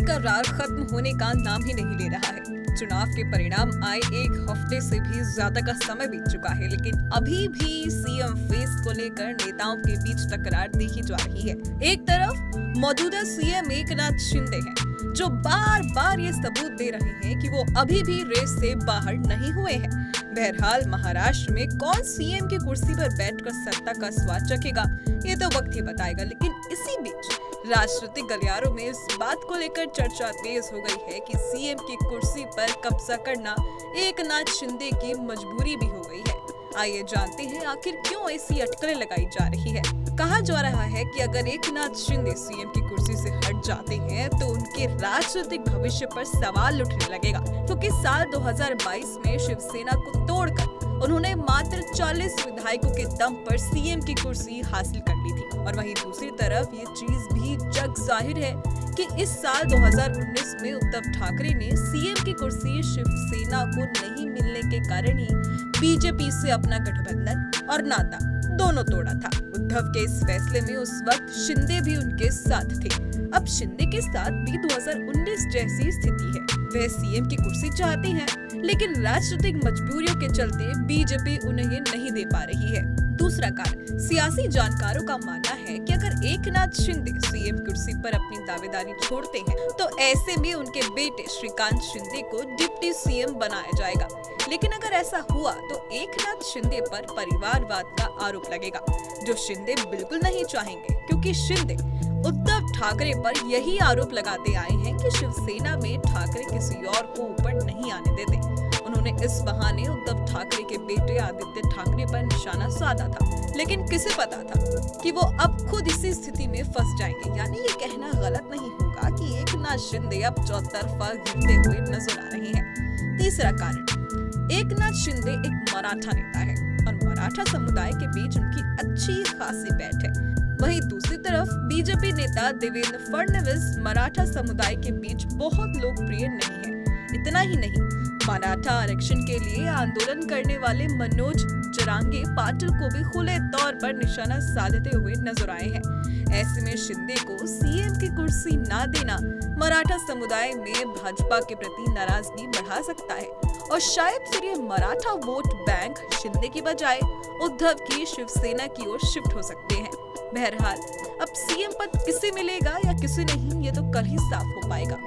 करार खत्म होने का नाम ही नहीं ले रहा है। चुनाव के परिणाम आए एक हफ्ते से भी ज्यादा का समय बीत चुका है, लेकिन अभी भी सीएम फेस को लेकर नेताओं के बीच तकरार देखी जा रही है। एक तरफ मौजूदा सीएम एकनाथ शिंदे हैं, जो बार बार ये सबूत दे रहे हैं कि वो अभी भी रेस से बाहर नहीं हुए हैं। बहरहाल महाराष्ट्र में कौन सीएम की कुर्सी पर बैठकर सत्ता का स्वाद चखेगा, ये तो वक्त ही बताएगा। लेकिन इसी बीच राजनीतिक गलियारों में इस बात को लेकर चर्चा तेज हो गई है कि सीएम की कुर्सी पर कब्जा करना एकनाथ शिंदे की मजबूरी भी हो गई है। आइए जानते हैं आखिर क्यों ऐसी अटकलें लगाई जा रही है। कहा जा रहा है कि अगर एकनाथ शिंदे सीएम की कुर्सी से हट जाते हैं तो उनके राजनीतिक भविष्य पर सवाल उठने लगेगा, क्योंकि साल 2022 में शिवसेना को तोड़कर उन्होंने मात्र 40 विधायकों के दम पर सीएम की कुर्सी हासिल कर ली थी। और वहीं दूसरी तरफ ये चीज भी जग जाहिर है कि इस साल 2019 में उद्धव ठाकरे ने सीएम की कुर्सी शिवसेना को नहीं मिलने के कारण ही बीजेपी से अपना गठबंधन और नाता दोनों तोड़ा था। उद्धव के इस फैसले में उस वक्त शिंदे भी उनके साथ थे। अब शिंदे के साथ भी 2019 जैसी स्थिति है। वह सीएम की कुर्सी चाहते हैं, लेकिन राजनीतिक मजबूरियों के चलते बीजेपी उन्हें नहीं दे पा रही है। दूसरा कारण, सियासी जानकारों का मानना है कि अगर एकनाथ शिंदे सीएम कुर्सी पर अपनी दावेदारी छोड़ते हैं तो ऐसे में उनके बेटे श्रीकांत शिंदे को डिप्टी सीएम बनाया जाएगा। लेकिन अगर ऐसा हुआ तो एकनाथ शिंदे पर परिवारवाद का आरोप लगेगा, जो शिंदे बिल्कुल नहीं चाहेंगे, क्योंकि शिंदे उद्धव ठाकरे पर यही आरोप लगाते आए हैं कि शिवसेना में ठाकरे किसी और को ऊपर नहीं आने देते। उन्होंने इस बहाने उद्धव ठाकरे के बेटे आदित्य ठाकरे पर निशाना साधा था, लेकिन किसे पता था कि वो अब खुद इसी स्थिति में फंस जाएंगे। यानी ये कहना गलत नहीं होगा कि एकनाथ शिंदे अब चौतरफा घिरते हुए नजर आ रहे हैं। तीसरा कारण, एकनाथ शिंदे एक मराठा नेता है और मराठा समुदाय के बीच उनकी अच्छी खासी बैठ है। वहीं दूसरी तरफ बीजेपी नेता देवेंद्र फडणवीस मराठा समुदाय के बीच बहुत लोकप्रिय नहीं है। इतना ही नहीं, मराठा आरक्षण के लिए आंदोलन करने वाले मनोज जरांगे पाटिल को भी खुले तौर पर निशाना साधते हुए नजर आए हैं। ऐसे में शिंदे को सीएम की कुर्सी ना देना मराठा समुदाय में भाजपा के प्रति नाराजगी बढ़ा सकता है और शायद फिर ये मराठा वोट बैंक शिंदे की बजाय उद्धव की शिवसेना की ओर शिफ्ट हो सकते हैं। बहरहाल अब सीएम पद किसे मिलेगा या किसे नहीं, ये तो कल ही साफ हो पाएगा।